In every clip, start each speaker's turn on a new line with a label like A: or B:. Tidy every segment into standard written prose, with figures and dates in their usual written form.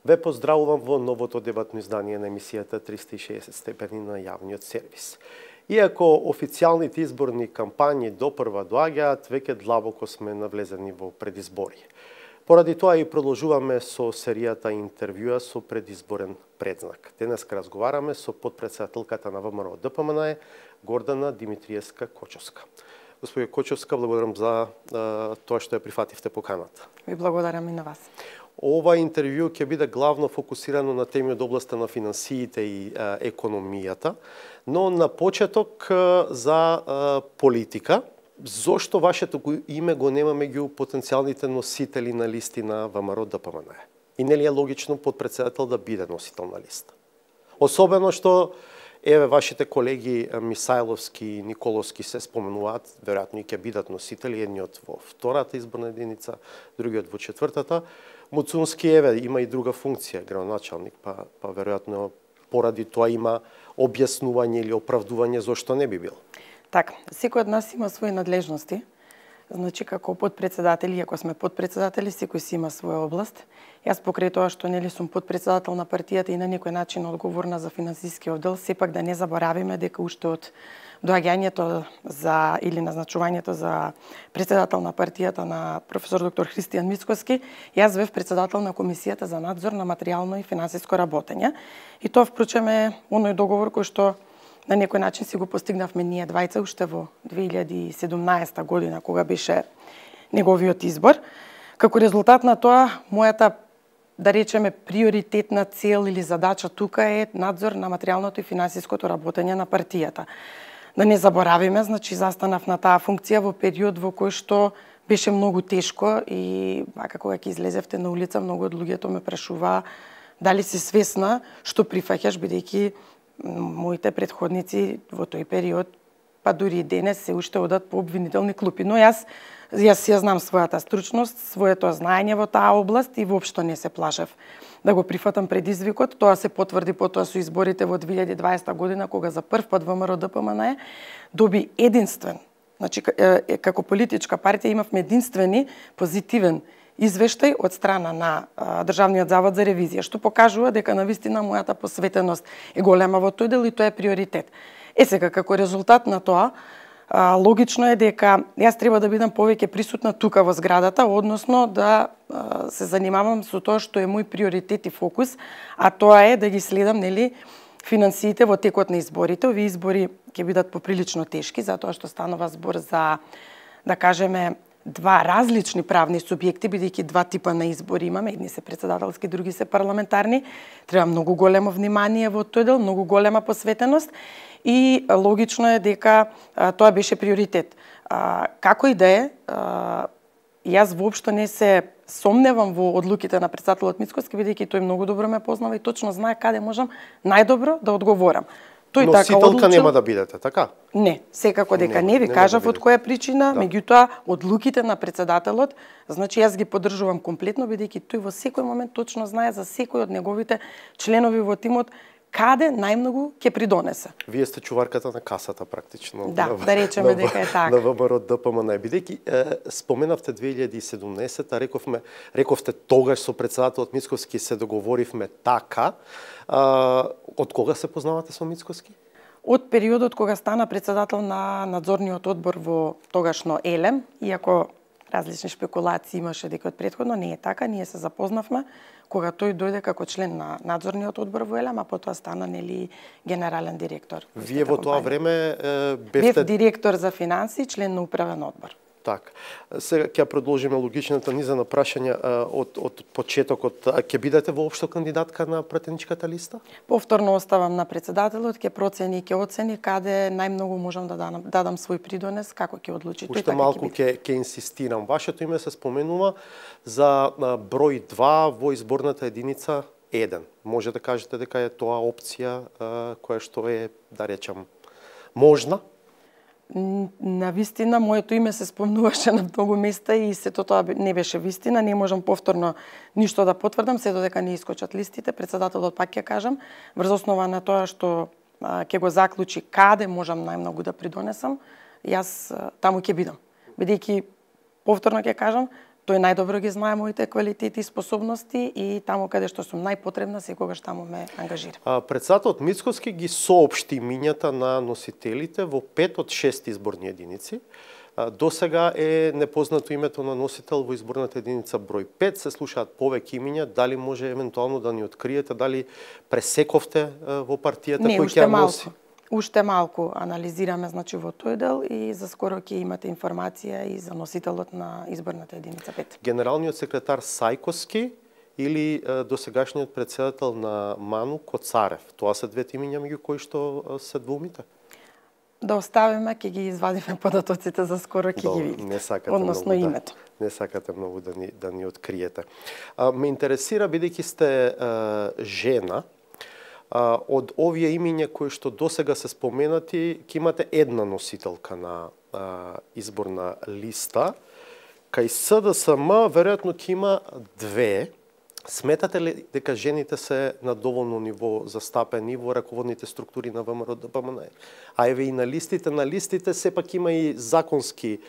A: Ве поздравувам во новото дебатно издание на емисијата 360 степени на јавниот сервис. Иако официјалните изборни кампањи допрва доаѓаат, веќе длабоко сме навлезени во предизборие. Поради тоа и продолжуваме со серијата интервјуа со предизборен предзнак. Денеска разговараме со подпредседателката на ВМРО ДПМН Гордана Димитриевска Кочовска. Господи Кочовска, благодарам за тоа што ја прифативте поканата.
B: Ви благодарам и на вас.
A: Ова интервју ќе биде главно фокусирано на теми од областта на финансиите и економијата, но на почеток за политика. Зошто вашето име го нема меѓу потенцијалните носители на листи на ВМРО ДПМН? И нели е логично подпредседател да биде носител на листа? Особено што еве вашите колеги Мисајловски и Николовски се споменуваат, веројатно и ќе бидат носители, едниот во втората изборна единица, другиот во четвртата. Муцунски еве има и друга функција, градоначалник, па веројатно поради тоа има објаснување или оправдување зошто не би бил.
B: Така, секој од нас има своји надлежности. Значи, како подпредседатели, ако сме подпредседатели, секој си има своја област. Јас покрај тоа што нели сум подпредседател на партијата и на некој начин одговорна за финансиски оддел, сепак да не заборавиме дека уште од доаѓањето за или назначувањето за председател на партијата на професор доктор Христијан Мицкоски, јас бев председател на комисијата за надзор на материјално и финансиско работење. И тоа впрочем е оној договор кој што на некој начин си го постигнавме ние двајца уште во 2017 година, кога беше неговиот избор. Како резултат на тоа, мојата, да речеме, приоритетна цел или задача тука е надзор на материјалното и финансиското работење на партијата. Да не заборавиме, значи застанав на таа функција во период во кој што беше многу тешко и кога ќе излезевте на улица, многу од луѓето ме прашуваа дали си свесна што прифаќаш, бидејќи моите претходници во тој период, па дури и денес се уште одат по обвинителни клупи. Но јас ја знам својата стручност, своето знаење во таа област и воопшто не се плашев да го прифатам предизвикот. Тоа се потврди потоа со изборите во 2020 година, кога за прв пат ВМРО ДПМН доби единствен, значи како политичка партија имавме единствени позитивен извештај од страна на Државниот завод за ревизија, што покажува дека навистина мојата посветеност е голема во тој дел и тоа е приоритет. Сега, како резултат на тоа, логично е дека јас треба да бидам повеќе присутна тука во зградата, односно да се занимавам со тоа што е мој приоритет и фокус, а тоа е да ги следам нели финансиите во текот на изборите. Овие избори ќе бидат поприлично тешки, затоа што станува збор за, да кажеме, два различни правни субјекти, бидејќи два типа на избори имаме, едни се председателски, други се парламентарни. Треба многу големо внимание во тој дел, многу голема посветеност и логично е дека тоа беше приоритет. Како и да е, јас воопшто не се сомневам во одлуките на председателот Мицкоски, бидејќи тој многу добро ме познава и точно знае каде можам најдобро да одговорам. Тој
A: носителка нема да бидете, така?
B: Не, секако дека не ви кажав од која причина, меѓутоа одлуките на председателот, значи јас ги поддржувам комплетно, бидејќи тој во секој момент точно знае за секој од неговите членови во тимот каде најмногу ќе придонесе.
A: Вие сте чуварката на касата практично.
B: Да, да речеме дека е така.
A: На ВМРО ДПМН. Бидејќи споменавте 2017, рековте тогаш со председателот Мицкоски се договоривме така. Од кога се познавате со Мицкоски?
B: Од периодот кога стана председател на надзорниот одбор во тогашно ЕЛЕМ, иако различни шпекулации имаше дека од претходно, не е така, ние се запознавме кога тој дојде како член на надзорниот одбор во ЕЛЕМ, а потоа стана нели генерален директор.
A: Вие во тоа време
B: бев директор за финансии, член на управен одбор.
A: Так. Сега ќе продолжиме логичната низа на прашања од почетокот. Ќе бидете воопшто кандидатка на пратеничката листа?
B: Повторно оставам на председателот, ќе процени и ќе оцени каде најмногу можам да дадам свој придонес, како ќе одлучи.
A: Уште малку ќе инсистирам. Вашето име се споменува за број 2 во изборната единица 1. Може да кажете дека е тоа опција која што е, да речам, можна?
B: На вистина, моето име се спомнуваше на многу места и сето тоа не беше вистина. Не можам повторно ништо да потврдам, се додека не искочат листите. Председателот пак ќе кажам, врз основа на тоа што ќе го заклучи каде можам најмногу да придонесам, јас таму ќе бидам. Бидејќи, повторно ќе кажам, Тој најдобро ги знае моите квалитети и способности и таму каде што сум најпотребна, секогаш таму ме ангажира.
A: Председателот Мицкоски ги соопшти имињата на носителите во 5 од 6 изборни единици. До сега е непознато името на носител во изборната единица број 5. Се слушаат повеќе имиња. Дали може евентуално да ни откриете, дали пресековте во партијата кој ќе носи?
B: Уште малку анализираме значи во тој дел и за скоро ќе имате информација и за носителот на изборната единица 5.
A: Генералниот секретар Сајковски или досегашниот председател на МАНУ Коцарев? Тоа се двете имиња меѓу кои што се двумите?
B: Да оставиме, ќе ги извадиме податоците за скоро, ќе ги видите.
A: Не сакате
B: односно
A: многу,
B: името.
A: Не сакате многу да ни откриете. Ме интересира, бидејќи сте жена, од овие имиња кои што досега се споменати, ќе имате една носителка на изборна листа. Кај СДСМ веројатно ќе има две. Сметате ли дека жените се на доволно ниво застапени во раководните структури на ВМРО-ДПМН? А еве и на листите сепак има и законски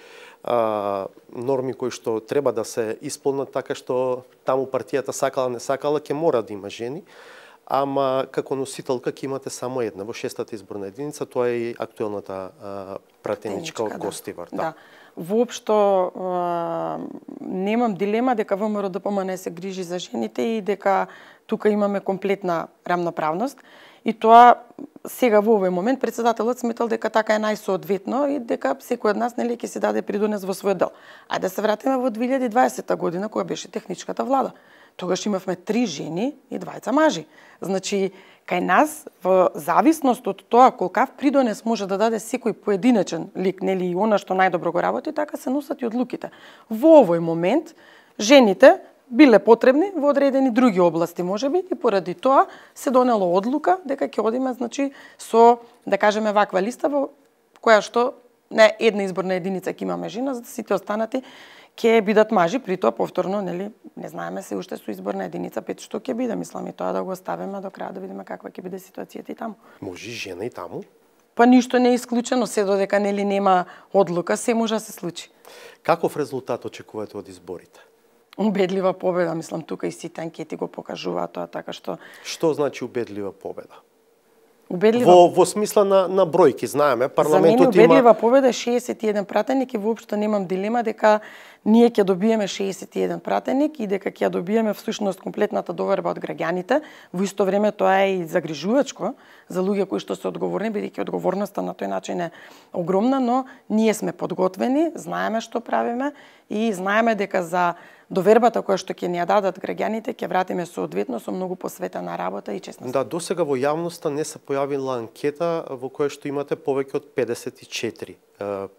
A: норми кои што треба да се исполнат, така што таму партијата сакала не сакала ќе мора да има жени, ама како носителка ќе имате само една во 6-та изборна единица, тоа е и актуелната пратеничка од Гостивар.
B: Да. Воопшто немам дилема дека ВМРО-ДПМН се грижи за жените и дека тука имаме комплетна рамноправност. И тоа сега во овој момент председателот сметал дека така е најсоодветно и дека секој од нас нели ќе се даде придонес во свој дел. А да се вратиме во 2020 година кога беше техничката влада. Тогаш имавме 3 жени и 2 мажи. Значи, кај нас, во зависност од тоа колкав придонес може да даде секој поединечен лик, нели и она што најдобро го работи, така се носат и одлуките. Во овој момент, жените биле потребни во одредени други области, можеби, и поради тоа се донело одлука дека ќе одиме, значи, со, да кажеме, ваква листа во која што не една изборна единица ќе имаме жена, за да сите останати ќе бидат мажи, при тоа повторно, нели, не знаеме се уште со изборна единица 5 што ќе биде, мислам и тоа да го оставиме до крај да видиме каква ќе биде ситуацијата и таму.
A: Може жена и таму?
B: Па ништо не е исклучено, се додека нели нема одлука, се може да се случи.
A: Каков резултат очекувате од изборите?
B: Убедлива победа, мислам, тука и сите анкети го покажуваат тоа, така што...
A: Што значи убедлива победа?
B: Убедлива...
A: Во смисла на бројки, знаеме, парламентот
B: за мене убедлива победа е 61 пратеник и воопшто немам дилема дека ние ќе добиеме 61 пратеник и дека ќе добиеме всушност комплетната доверба од граѓаните. Во исто време тоа е и загрижувачко за луѓе кои што се одговорни, бидејќи одговорноста на тој начин е огромна, но ние сме подготвени, знаеме што правиме и знаеме дека за довербата која што ќе ни ја дадат граѓаните ќе вратиме соодветно со многу посветена работа и честност.
A: Да, досега во јавноста не се појавила анкета во која што имате повеќе од 54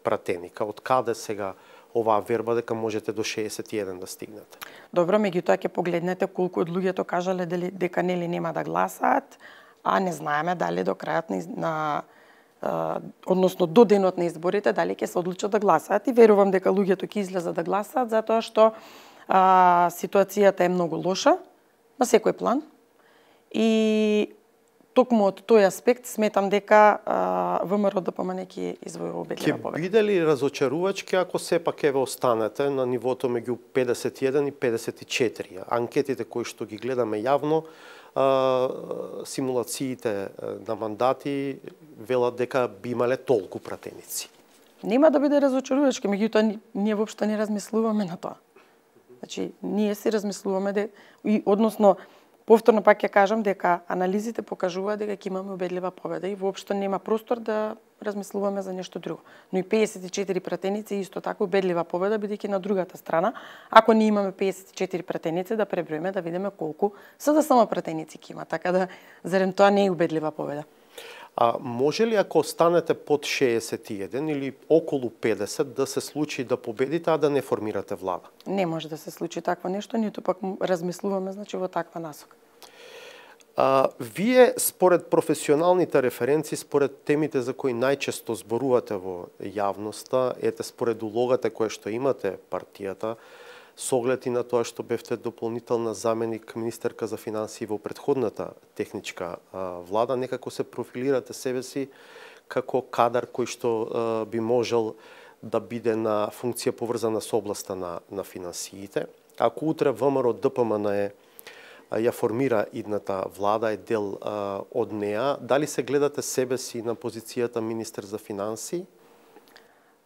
A: пратеника. Од каде сега оваа верба дека можете до 61 да стигнете?
B: Добро, меѓутоа ќе погледнете колку од луѓето кажале дека нели нема да гласаат, а не знаеме дали до крајот на односно до денот на изборите дали ќе се одлучат да гласаат и верувам дека луѓето ќе излезат да гласаат затоа што ситуацијата е многу лоша на секој план и токму од тој аспект сметам дека ВМРО-ДПМН ќе извојува убедлива победа.
A: Ќе биде ли разочарувачки ако сепак еве останете на нивото меѓу 51 и 54? Анкетите кои што ги гледаме јавно, симулациите на мандати велат дека би имале толку пратеници.
B: Нема да биде разочарувачки, меѓутоа ние воопшто не размислуваме на тоа. Значи, ние си размислуваме и односно повторно пак ќе кажам дека анализите покажуваат дека ќе имаме убедлива победа и воопшто нема простор да размислуваме за нешто друго. Но и 54 пратеници исто така убедлива победа, бидејќи на другата страна, ако ние имаме 54 пратеници, да преброиме да видиме колку само пратеници ќе има, така да зарем тоа не е убедлива победа.
A: А може ли ако останете под 61 или околу 50 да се случи да победите, а да не формирате влада?
B: Не може да се случи такво нешто, ниту пак размислуваме значи во таква насока.
A: Вие според професионалните референции, според темите за кои најчесто зборувате во јавноста, ете според улогата која што имате партијата, со оглед и на тоа што бевте дополнителна заменик министерка за финансии во претходната техничка влада, некако се профилирате себе си како кадар кој што би можел да биде на функција поврзана со областа на финансиите. Ако утре ВМРО ДПМН ја формира идната влада, е дел од неа, дали се гледате себе си на позицијата министер за финансии?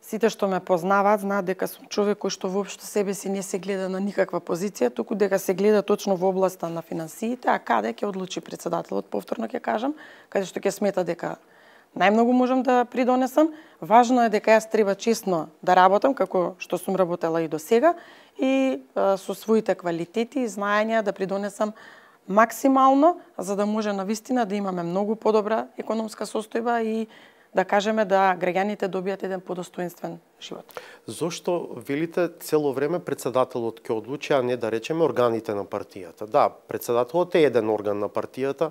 B: Сите што ме познаваат знаат дека сум човек кој што воопшто себе си не се гледа на никаква позиција, туку дека се гледа точно во областа на финансиите, а каде ќе одлучи председателот, повторно ќе кажам, каде што ќе смета дека најмногу можам да придонесам. Важно е дека јас треба честно да работам, како што сум работела и до сега, и со своите квалитети и знаења да придонесам максимално, за да може навистина да имаме многу подобра економска состојба и да кажеме да граѓаните добијат еден подостоинствен живот.
A: Зошто велите цело време председателот ќе одлучи, а не да речеме органите на партијата? Да, председателот е еден орган на партијата,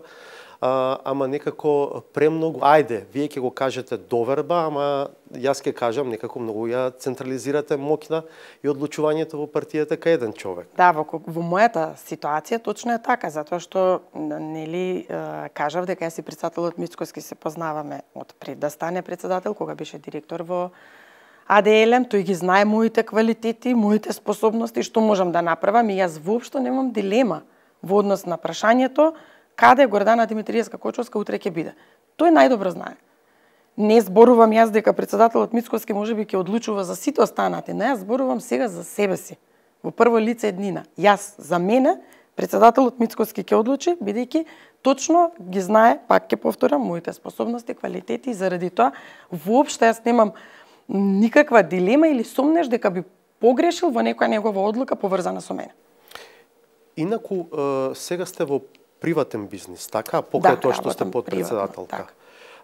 A: ама некако премногу, ајде, вие ќе го кажете доверба, ама јас ќе кажам некако многу ја централизирате моќна и одлучувањето во партијата кај еден човек.
B: Да, во мојата ситуација точно е така, затоа што нели кажав дека јас и председателот Мицкоски се познаваме од пред да стане председател, кога беше директор во АДЛМ, тој ги знае моите квалитети, моите способности, што можам да направам и јас воопшто немам дилема во однос на прашањето каде Гордана Димитриевска Кочовска утре ќе биде. Тој најдобро знае. Не зборувам јас дека председателот Мицкоски можеби ќе одлучува за сите останати, но јас зборувам сега за себе си. Во прво лице еднина. Јас за мене председателот Мицкоски ќе одлучи, бидејќи точно ги знае, пак ќе повторам, моите способности, квалитети и заради тоа воопшто јас немам никаква дилема или сомнеш дека би погрешил во некоја негова одлука поврзана со мене.
A: Инаку сега сте во приватен бизнис, така? Покрај тоа што сте подпредседателка.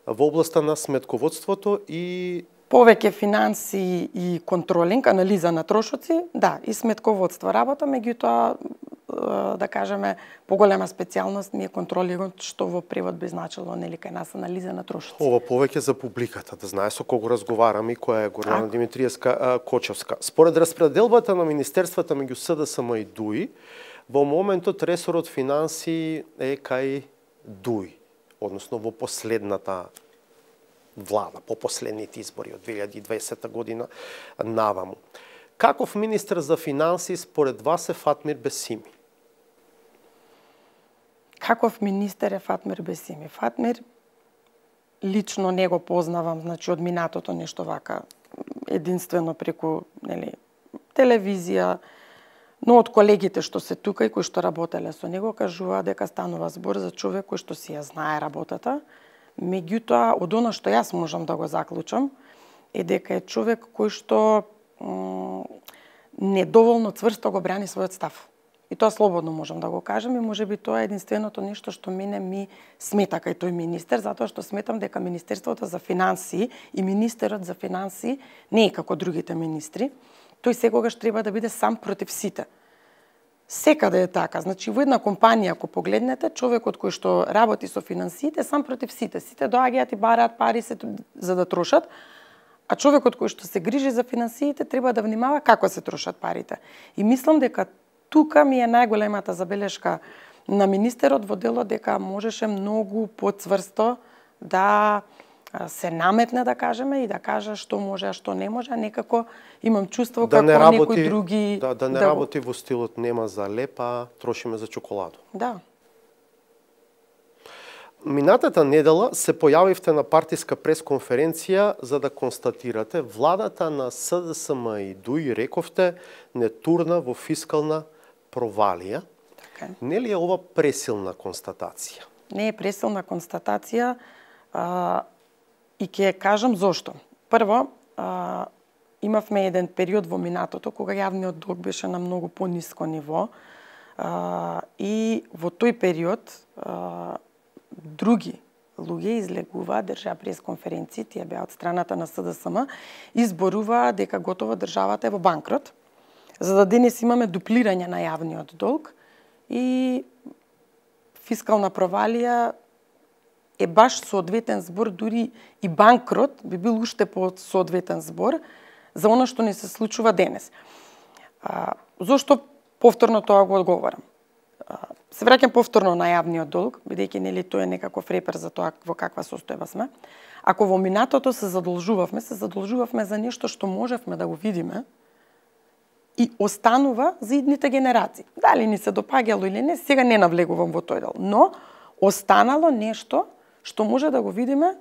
A: Во областа на сметководството и
B: повеќе финанси и контролинг, анализа на трошоци, да, и сметководство работа, меѓутоа да кажеме поголема специјалност ми е контролингот, што во превод би значило нели кај нас анализа на трошоци.
A: Ова повеќе за публиката, да знае со кого разговараме и која е Гордана Димитриевска Кочовска. Според распределбата на министерствата меѓу СДСМ и ДУИ, во моментот ресорот финансии е кај ДУИ, односно во последната влада, по последните избори од 2020 година наваму. Каков министер за финансии според вас е Фатмир Бесими?
B: Каков министер е Фатмир Бесими? Фатмир лично не го познавам, значи од минатото нешто вака единствено преку нели телевизија, но од колегите што се тука и кои што работеле со него кажува дека станува збор за човек кој што си ја знае работата. Меѓутоа, од оно што јас можам да го заклучам е дека е човек кој што недоволно цврсто го брани својот став. И тоа слободно можам да го кажам и можеби тоа е единственото нешто што мене ми смета кај тој министер, затоа што сметам дека Министерството за финансии и министерот за финансии не е како другите министри. Тој секогаш треба да биде сам против сите. Секаде е така. Значи, во една компанија, ако погледнете, човекот кој што работи со финансиите, сам против сите. Сите доаѓаат и бараат пари за да трошат, а човекот кој што се грижи за финансиите треба да внимава како се трошат парите. И мислам дека тука ми е најголемата забелешка на министерот во делот дека можеше многу поцврсто да се наметне, да кажеме, и да каже што може, а што не може, а некако имам чувство
A: да
B: како некои други...
A: Да не работи во стилот нема за лепа, трошиме за чоколадо.
B: Да.
A: Минатата недела се појавивте на партиска пресконференција за да констатирате владата на СДСМ и ДУИ, рековте, не турна во фискална провалија.
B: Така.
A: Не ли е ова пресилна констатација?
B: Не е пресилна констатација, и ќе кажам зошто. Прво, имавме еден период во минатото кога јавниот долг беше на многу пониско ниво и во тој период други луѓе излегуваа, држаа пресконференции, тие беа од страната на СДСМ, изборуваа дека готово државата е во банкрот, за да денес имаме дуплирање на јавниот долг и фискална провалија е баш соодветен збор, дури и банкрот би бил уште по соодветен збор за оно што ни се случува денес. Зошто повторно тоа го одговорам? се враќам повторно на јавниот долг, бидејќи нели тој е некаков репер за тоа во каква состојба сме. Ако во минатото се задолжувавме за нешто што можевме да го видиме и останува за идните генерации. Дали ни се допаѓало или не, сега не навлегувам во тој дел, но останало нешто што може да го видиме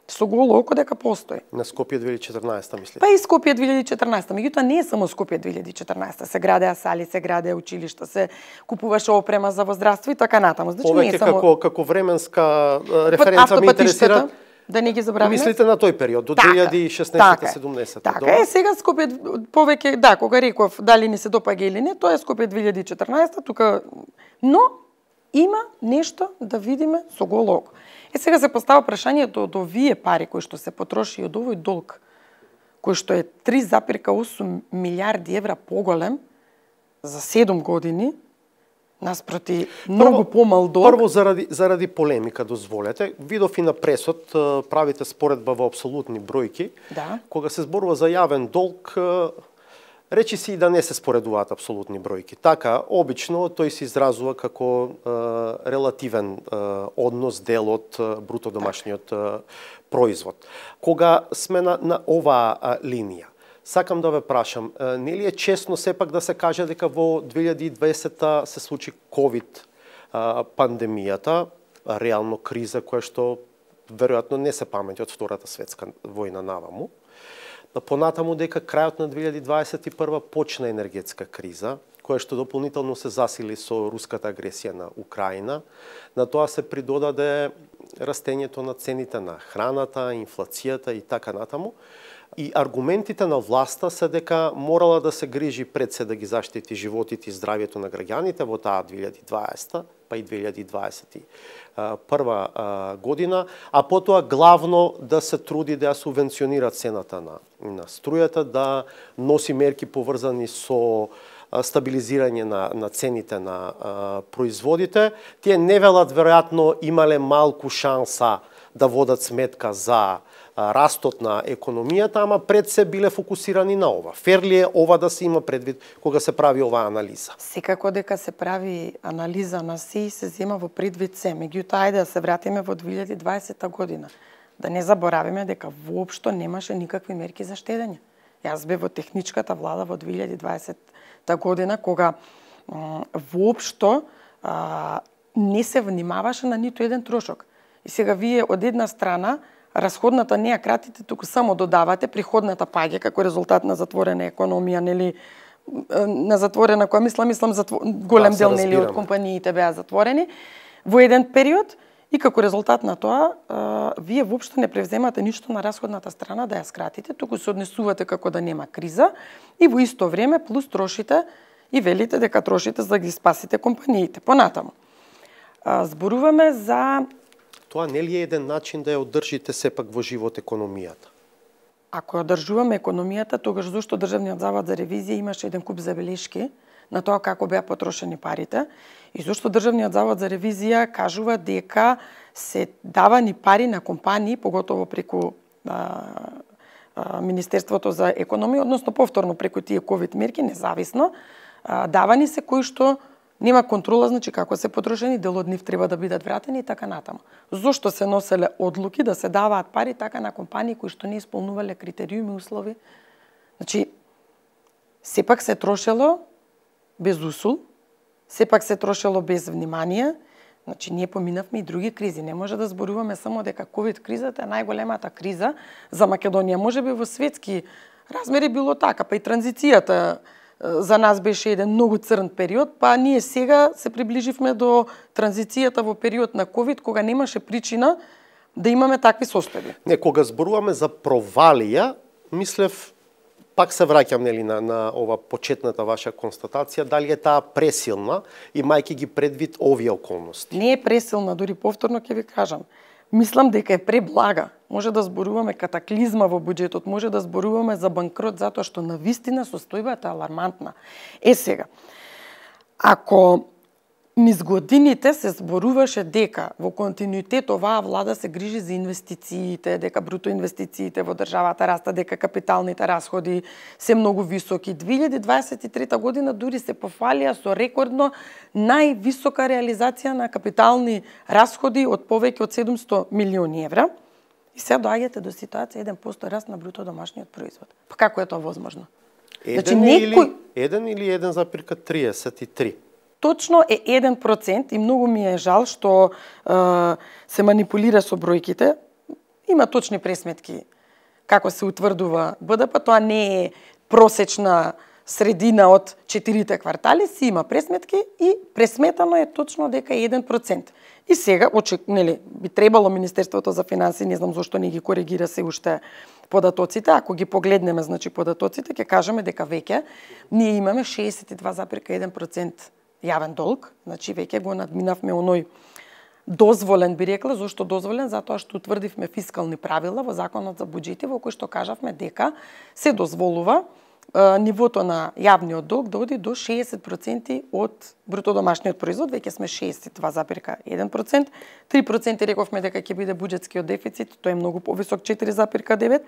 B: со голо око дека постои.
A: На Скопје 2014, мислите?
B: Па и Скопје 2014, меѓутоа не е само Скопје 2014, се градеа сали, се градеа училишта, се купуваше опрема за здравство и така натаму. Значи не е само
A: како временска референца ме интересира.
B: Да не ги забравиме.
A: Мислите на тој период, до 2016-17?
B: Така е, сега Скопје повеќе, да, кога реков дали ни се допаѓа или не, тоа е Скопје 2014, тука, но има нешто да видиме со голо око. Сега се постава прашањето од овие пари кои што се потроши од овој долг, кој што е 3,8 милиарди евра поголем за 7 години, наспроти многу помал долг.
A: Прво заради полемика, дозволете. Видов и на пресот, правите споредба во апсолутни бројки.
B: Да.
A: Кога се зборува за јавен долг, речи си и да не се споредуваат апсолутни бројки. Така, обично тој се изразува како релативен однос, дел од бруто домашниот производ. Кога сме на оваа линија, сакам да ве прашам, нели е честно сепак да се каже дека во 2020 се случи ковид пандемијата, реално криза која што веројатно не се памети од Втората светска војна наваму. Понатаму дека крајот на 2021 почна енергетска криза, која што дополнително се засили со руската агресија на Украина. На тоа се придодаде растењето на цените на храната, инфлацијата и така натаму. И аргументите на власта се дека морала да се грижи пред се да ги заштити животите и здравието на граѓаните во таа 2020 па и 2021 година, а потоа главно да се труди да ја субвенционира цената на струјата, да носи мерки поврзани со стабилизирање на цените на производите. Тие не велат веројатно имале малку шанса да водат сметка за растот на економијата, ама пред се биле фокусирани на ова. Фер ли е ова да се има предвид кога се прави оваа анализа?
B: Секако дека се прави анализа на се и се зема во предвид се. Меѓутоа, ајде да се вратиме во 2020 година. Да не заборавиме дека воопшто немаше никакви мерки за штедење. Јас бев во техничката влада во 2020 година, кога воопшто не се внимаваше на ниту еден трошок. И сега вие од една страна расходната не ја кратите, туку само додавате, приходната паѓа како резултат на затворена економија, нели, на затворена, која мислам голем дел нели од компаниите беа затворени во еден период и како резултат на тоа вие воопшто не превземате ништо на расходната страна да ја скратите, туку се однесувате како да нема криза и во исто време плюс трошите и велите дека трошите за да ги спасите компаниите. Понатаму зборуваме за
A: тоа нели е еден начин да ја одржите сепак во живот економијата?
B: Ако ја одржуваме економијата, тогаш зошто Државниот завод за ревизија имаше еден куп забелешки на тоа како беа потрошени парите и зошто Државниот завод за ревизија кажува дека се давани пари на компании, поготово преку Министерството за економија, односно повторно преку тие ковид мерки, независно, давани се кои што нема контрола, значи како се потрошени, дел од нив треба да бидат вратени и така натаму. Зошто се носеле одлуки да се даваат пари така на компании кои што не исполнувале критериуми и услови? Значи, сепак се трошело без усул, сепак се трошело без внимание. Значи, ние поминавме и други кризи. Не може да зборуваме само дека ковид кризата е најголемата криза за Македонија. Можеби во светски размери било така, па и транзицијата за нас беше еден многу црн период, па ние сега се приближивме до транзицијата во период на ковид, кога немаше причина да имаме такви состојби.
A: Не, кога зборуваме за провалија, мислев, пак се враќам нели на ова почетната ваша констатација, дали е таа пресилна, имајќи ги предвид овие околности?
B: Не е пресилна, дури повторно ќе ви кажам. Мислам дека е преблага. Може да зборуваме катаклизма во буџетот, може да зборуваме за банкрот затоа што навистина состојбата е алармантна. Сега, ако низ годините се зборуваше дека во континуитет оваа влада се грижи за инвестициите, дека бруто инвестициите во државата растат, дека капиталните расходи се многу високи. 2023 година дури се пофалија со рекордно највисока реализација на капитални расходи од повеќе од 700 милиони евра. И сега доаѓате до ситуација 1% раст на бруто домашниот производ. Па како е тоа возможно?
A: Значи, некој... 1 или 1,33?
B: Точно е 1% и многу ми е жал што се манипулира со бројките. Има точни пресметки како се утврдува БДП, тоа не е просечна средина од 4 квартали, си има пресметки и пресметано е точно дека е 1%. И сега, би требало Министерството за финансии, не знам зошто не ги коригира се уште податоците, ако ги погледнеме, значи податоците, ќе кажеме дека веќе ние имаме 62,1% јавен долг, значи веќе го надминавме оној дозволен, би рекла, зошто дозволен? Затоа што утврдивме фискални правила во Законот за буџети, во кој што кажавме дека се дозволува нивото на јавниот долг да оди до 60% од бруто домашниот производ, веќе сме 62,1%, 3% рековме дека ќе биде буџетскиот дефицит, тој е многу повисок, 4,9%,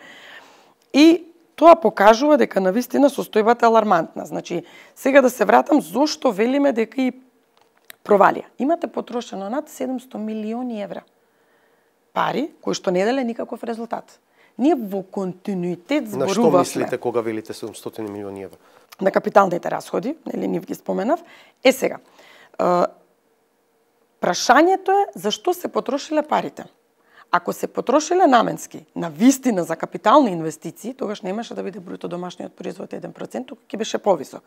B: и тоа покажува дека навистина состојбата е алармантна. Значи, сега да се вратам зошто велиме дека и провалија. Имате потрошено над 700 милиони евра пари, кои што не даде никаков резултат. Ние во континуитет зборувавме.
A: На што мислите кога велите 700 милиони евра?
B: На капиталните расходи, нели нив ги споменав. Сега, прашањето е зашто се потрошиле парите. Ако се потрошиле наменски, на вистина за капитални инвестиции, тогаш немаше да биде бруто домашниот производ 1%, тука ќе беше повисок.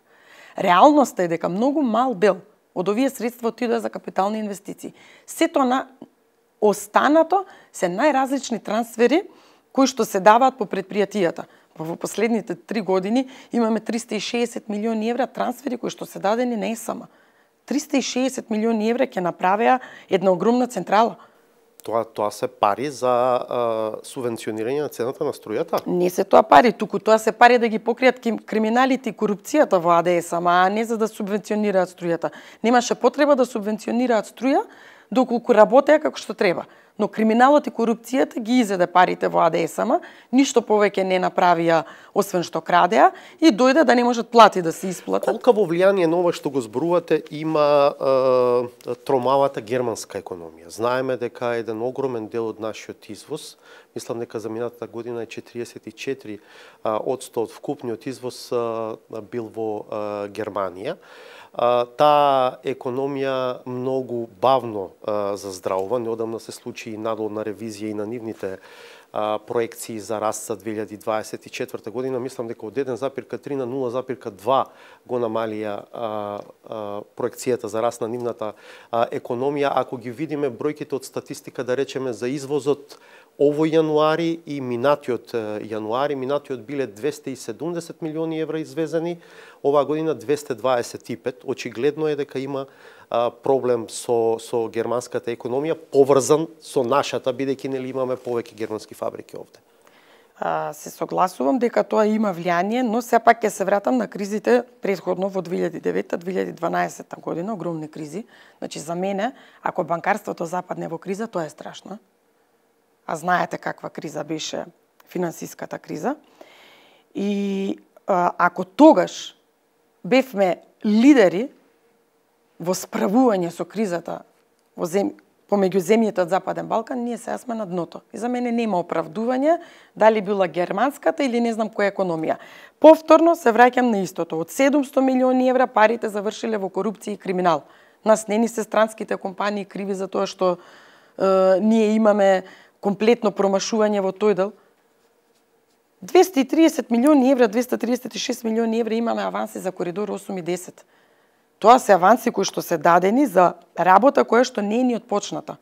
B: Реалноста е дека многу мал дел од овие средства отидоа за капитални инвестиции. Сето на останато се најразлични трансфери кои што се даваат по предпријатијата. Во последните 3 години имаме 360 милиони евра трансфери кои што се дадени на ЕСМ. 360 милиони евра ќе направеа една огромна централа.
A: Тоа се пари за субвенционирање на цената на струјата?
B: Не се тоа пари, туку тоа се пари да ги покријат криминалите и корупцијата во АДС, а не за да субвенционираат струјата. Немаше потреба да субвенционираат струја доколку работеа како што треба. Но криминалот и корупцијата ги изеде парите во АДСМ, ништо повеќе не направија освен што крадеа и дојде да не можат плати да се исплатат.
A: Колку влијание на ова што го зборувате има тромавата германска економија? Знаеме дека еден огромен дел од нашиот извоз, мислам дека за минатата година е 44% од вкупниот извоз бил во Германија. Таа економија многу бавно заздравува. Неодамна се случи и надолна ревизија и на нивните проекции за раст за 2024 година. Мислам дека од 1,3 на 0,2 го намалија проекцијата за раст на нивната економија. Ако ги видиме бројките од статистика, да речеме за извозот овој јануари и минатиот јануари, минатиот биле 270 милиони евра извезени, оваа година 225. Очигледно е дека има проблем со германската економија, поврзан со нашата, бидејќи нели имаме повеќе германски фабрики овде.
B: Се согласувам дека тоа има влијание, но сепак ќе се вратам на кризите претходно во 2009-2012 година, огромни кризи. Значи за мене, ако банкарството западне во криза, тоа е страшно. А знаете каква криза беше финансиската криза. И ако тогаш бевме лидери во справување со кризата помеѓу земјите од Западен Балкан, ние сега сме на дното. И за мене нема оправдување дали била германската или не знам која економија. Повторно се враќам на истото. Од 700 милиони евра парите завршиле во корупција и криминал. Нас не ни се странските компании криви за тоа што ние имаме комплетно промашување во тој дел. 230 милиони евра, 236 милиони евра имаме аванси за коридор 8 и 10. Тоа се аванси кои што се дадени за работа која што не е ни отпочната.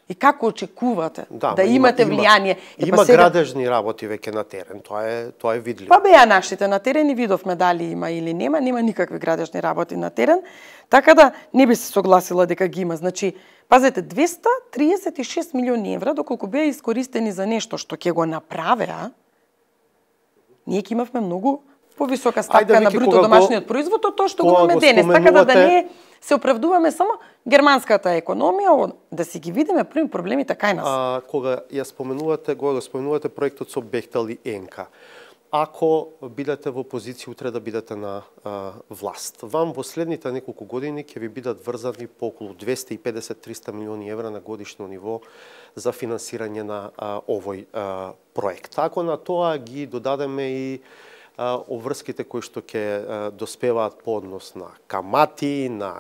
B: И како очекувате да имате влијание?
A: Има градежни работи веќе на терен, тоа е видливо.
B: Па беа нашите на терен и видовме дали има или нема никакви градежни работи на терен, така да не би се согласила дека ги има. Значи, пазете, 236 милиони евра, доколку беа искористени за нешто што ќе го направеа, ние имавме многу повисока стапка на бруто домашниот производ од тоа што го имаме денес. Така да не се оправдуваме само германската економија, да си ги видиме први проблемите кај нас.
A: Кога го споменувате проектот со Бехтел и Енка, ако бидете во позиција утре да бидете на власт, вам во следните неколку години ќе ви бидат врзани по околу 250-300 милиони евра на годишно ниво за финансирање на овој проект. Ако на тоа ги додадеме и обврските кои што ќе доспеваат по однос на камати, на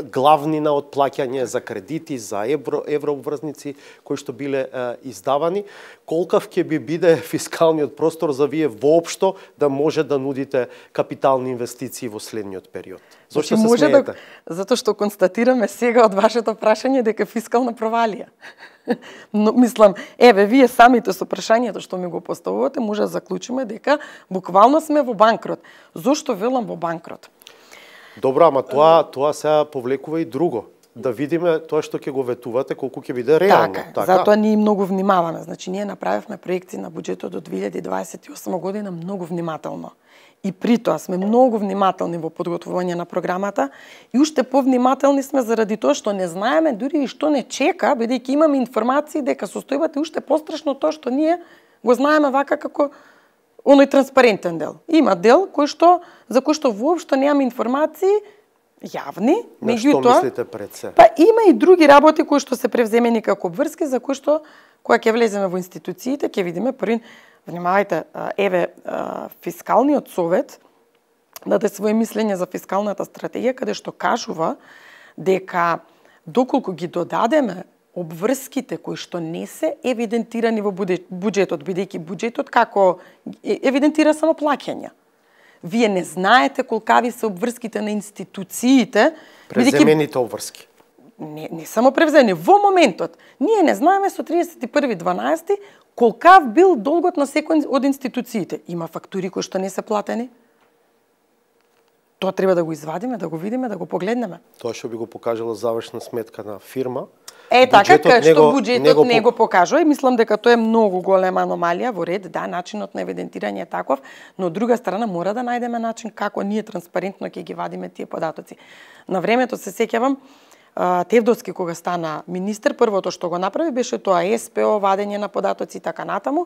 A: главнина од плаќање за кредити, за еврообврзници кои што биле издавани, колкав ќе би биде фискалниот простор за вие воопшто да може да нудите капитални инвестиции во следниот период? Зошто се смеете?
B: Затоа што констатираме сега од вашето прашање дека фискална провалија. Но, мислам, вие самите со прашањето што ми го поставувате, може да заклучиме дека буквално сме во банкрот. Зошто велам во банкрот?
A: Добро, ама тоа сега повлекува и друго. Да видиме тоа што ќе го ветувате, колку ќе биде реално.
B: Така, затоа ние многу внимаваме. Значи, ние направивме проекции на буџетот до 2028 година многу внимателно. И при тоа сме многу внимателни во подготвување на програмата и уште повнимателни сме заради тоа што не знаеме дури и што не чека, бидејќи имаме информации дека состојбата е уште пострашно тоа што ние го знаеме вака како оној транспарентен дел. Има дел за кој што воопшто немаме информации јавни,
A: меѓутоа. На што мислите пред се?
B: Па има и други работи кои што се превземени како обврски, за кои што кога ќе влеземе во институциите, ќе видиме првин. Внимавајте, фискалниот совет даде свое мислење за фискалната стратегија, каде што кажува дека доколку ги додадеме обврските кои што не се евидентирани во буџетот, бидејќи буџетот како евидентира само плаќања. Вие не знаете колкави се обврските на институциите,
A: преземените обврски.
B: Не само превзени, во моментот. Ние не знаеме со 31.12. колкав бил долгот на секој од институциите. Има фактури кои што не се платени. Тоа треба да го извадиме, да го видиме, да го погледнеме.
A: Тоа што би го покажала завршна сметка на фирма.
B: Така, што буџетот не го покажува и мислам дека тоа е многу голема аномалија во ред, да, начинот на евидентирање е таков, но од друга страна мора да најдеме начин како ние транспарентно ќе ги вадиме тие податоци. На времето се сеќавам, Тевдовски кога стана министер, првото што го направи беше тоа СПО, вадење на податоци и така натаму.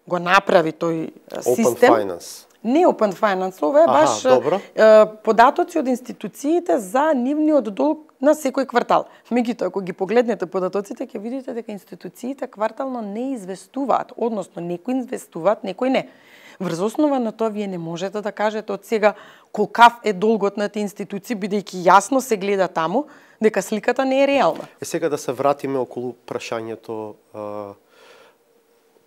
B: Го направи тој систем.
A: Open Finance.
B: Не Open Finance, ова е баш податоци од институциите за нивниот долг на секој квартал. Меѓутоа, ако ги погледнете податоците, ќе видите дека институциите квартално не известуваат, односно некои инвестуваат, некои не. Врз основа на тоа вие не можете да кажете од сега колкав е долгот на тие институции, бидејќи јасно се гледа таму дека сликата не е реална.
A: Сега да се вратиме околу прашањето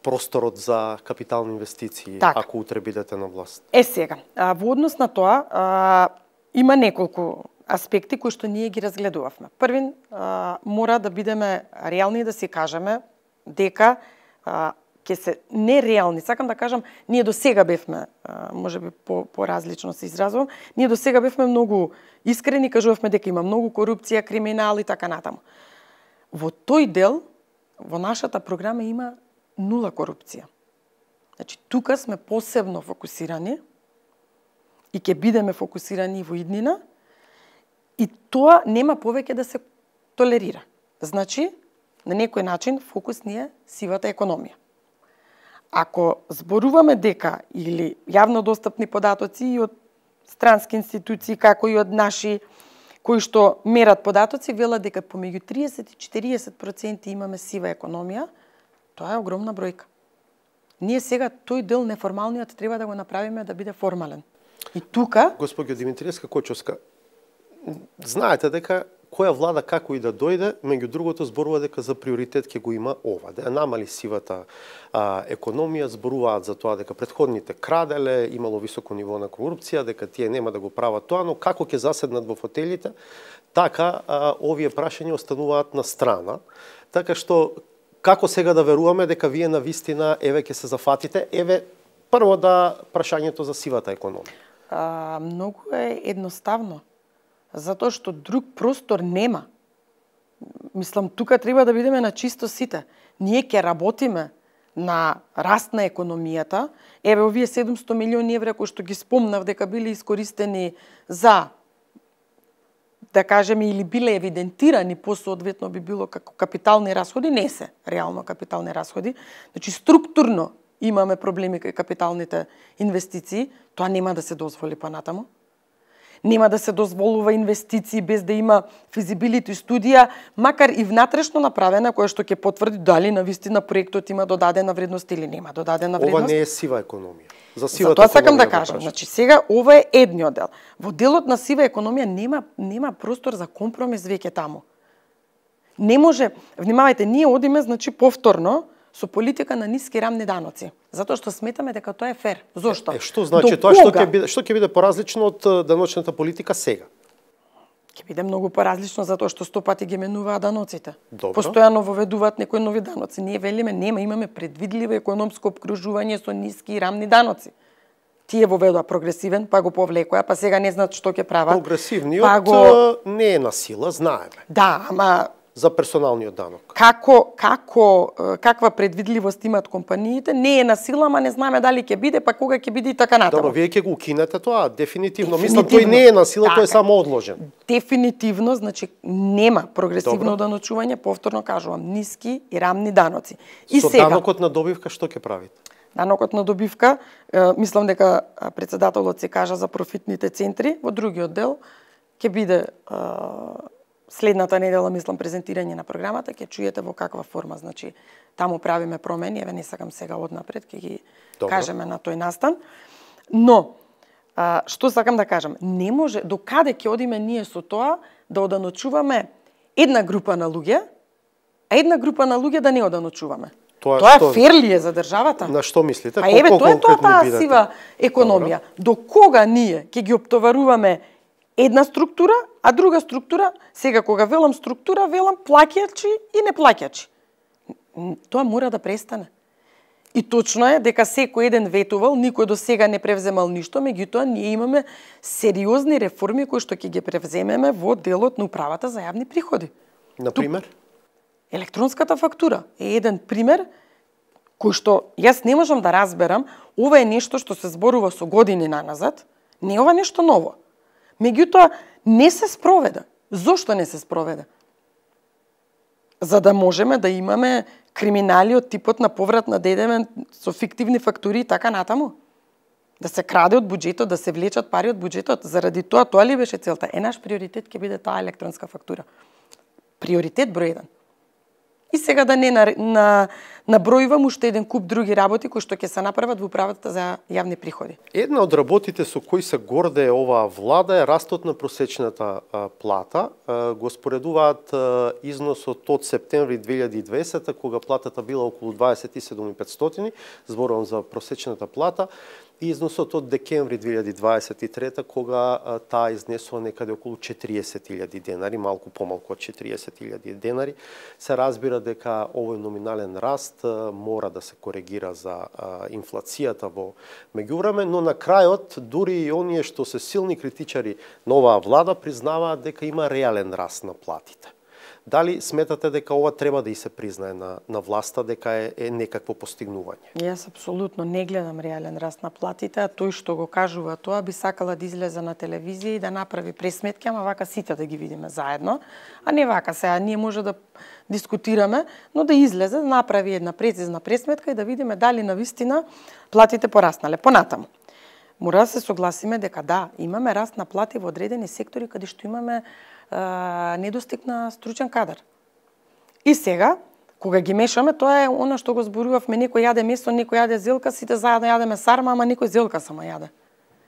A: просторот за капитални инвестиции, ако утре бидете на власт.
B: Сега, во однос на тоа има неколку аспекти кои што ние ги разгледувавме. Првин, мора да бидеме реални и да си кажеме дека ќе се нереални. Сакам да кажам, ние до сега бевме, можеби по-различно се изразувам, ние до сега бевме многу искрени, кажувавме дека има многу корупција, криминал и така натаму. Во тој дел, во нашата програма има нула корупција. Значи, тука сме посебно фокусирани и ќе бидеме фокусирани во иднина и тоа нема повеќе да се толерира. Значи, на некој начин фокус ни е сивата економија. Ако зборуваме дека или јавно достапни податоци и од странски институции, како и од наши кои што мерат податоци, велат дека помеѓу 30 и 40% имаме сива економија, тоа е огромна бројка. Ние сега тој дел неформалниот треба да го направиме да биде формален. И тука...
A: Госпоѓо Димитриевска Кочовска, знаете дека која влада како и да дојде, меѓу другото зборува дека за приоритет ќе го има ова, да намали сивата економија, зборуваат за тоа дека претходните краделе, имало високо ниво на корупција, дека тие нема да го прават тоа, но како ќе заседнат во фотелите, така овие прашања остануваат на страна. Така што како сега да веруваме дека вие на вистина ќе се зафатите? Прво прашањето за сивата економија.
B: Многу е едноставно. Затоа што друг простор нема. Мислам, тука треба да бидеме на чисто сите. Ние ќе работиме на раст на економијата. Овие 700 милиони евра кои што ги спомнав дека били искористени за да кажеме, или биле евидентирани, посоодветно би било како капитални расходи, не се реално капитални расходи. Значи структурно имаме проблеми кај капиталните инвестиции, тоа нема да се дозволи понатаму. Нема да се дозволува инвестиции без да има физибилити студија, макар и внатрешно направена, која што ќе потврди дали навистина проектот има додадена вредност или нема додадена вредност.
A: Ова не е сива економија. За сивата
B: тоа сакам да кажам.
A: кажа.
B: Значи сега ова е едниот дел. Во делот на сива економија нема простор за компромис веќе таму. Не може, внимавајте, ние одиме значи повторно со политика на ниски рамни даноци, затоа што сметаме дека тоа е фер. Зошто?
A: Што значи тоа што ќе биде поразлично од даночната политика сега?
B: Ќе биде многу поразлично затоа што 100 пати ги менуваат даноците.
A: Добро.
B: Постојано воведуваат некои нови даноци. Ние велиме имаме предвидливо економско обкружување со ниски и рамни даноци. Тие воведува прогресивен, па го повлекоа, па сега не знаат што ќе прават.
A: Прогресивниот не е на сила, знаеме.
B: Да, ама
A: за персоналниот данок.
B: Каква предвидливост имаат компаниите, не е на сила, ама не знаеме дали ќе биде, па кога ќе биде и така натаму.
A: Добро, вие ќе го укинете тоа, дефинитивно. Мислам, тој не е на сила, тој е само одложен.
B: Дефинитивно, значи нема прогресивно даночување, повторно кажувам, ниски и рамни даноци. И
A: со
B: сега,
A: данокот на добивка што ќе правите?
B: Данокот на добивка, мислам дека председателот се кажа за профитните центри, во другиот дел ќе биде следната недела, мислам, презентирање на програмата, ќе чуете во каква форма, значи, таму правиме промени, еве не сакам сега однапред, ќе ги кажеме на тој настан. Но, што сакам да кажам, не може, до каде ќе одиме ние со тоа, да оданочуваме една група на луѓе, а една група на луѓе да не оданочуваме. Тоа е фер ли е за државата?
A: На што мислите?
B: А еве, тоа е таа сива економија. До кога ние ќе ги оптоваруваме една структура, а друга структура, сега кога велам структура, велам плаќачи и неплаќачи. Тоа мора да престане. И точно е дека секој еден ветувал, никој до сега не превземал ништо, меѓутоа ние имаме сериозни реформи кои што ќе ги превземеме во делот на управата за јавни приходи.
A: Например?
B: Електронската фактура е еден пример кој што јас не можам да разберам, ова е нешто што се зборува со години наназад, не е ова нешто ново. Меѓутоа, не се спроведе. Зошто не се спроведе? За да можеме да имаме криминали од типот на поврат на ДДМ со фиктивни фактури и така натаму. Да се краде од буџетот, да се влечат пари од буџетот. Заради тоа ли беше целта? Наш приоритет ќе биде таа електронска фактура. Приоритет број 1. И сега да не набројувам уште еден куп други работи кои што ќе се направат во управата за јавни приходи.
A: Една од работите со кои се гордее оваа влада е растот на просечната плата. Го споредуваат износот од септември 2020, кога платата била околу 27.500, зборувам за просечната плата, и износот од декември 2023, кога таа изнесува некаде околу 40.000 денари, малку помалку од 40.000 денари. Се разбира дека овој номинален раст мора да се коригира за инфлацијата во меѓувреме, но на крајот дури и оние што се силни критичари на оваа влада признаваат дека има реален раст на платите. Дали сметате дека ова треба да и се признае на власта, дека е некакво постигнување?
B: Јас апсолутно не гледам реален раст на платите, а тој што го кажува тоа би сакала да излезе на телевизија и да направи пресметки, ама вака сите да ги видиме заедно, а не вака сега ние може да дискутираме, но да излезе, да направи една прецизна пресметка и да видиме дали навистина платите пораснале. Понатаму, мора да се согласиме дека да, имаме раст на плати во одредени сектори каде што имаме недостиг на стручен кадар. И сега, кога ги мешаме, тоа е она што го зборувавме, некој јаде месо, некој јаде зелка, сите заедно јадеме сарма, ама некој зелка само јаде.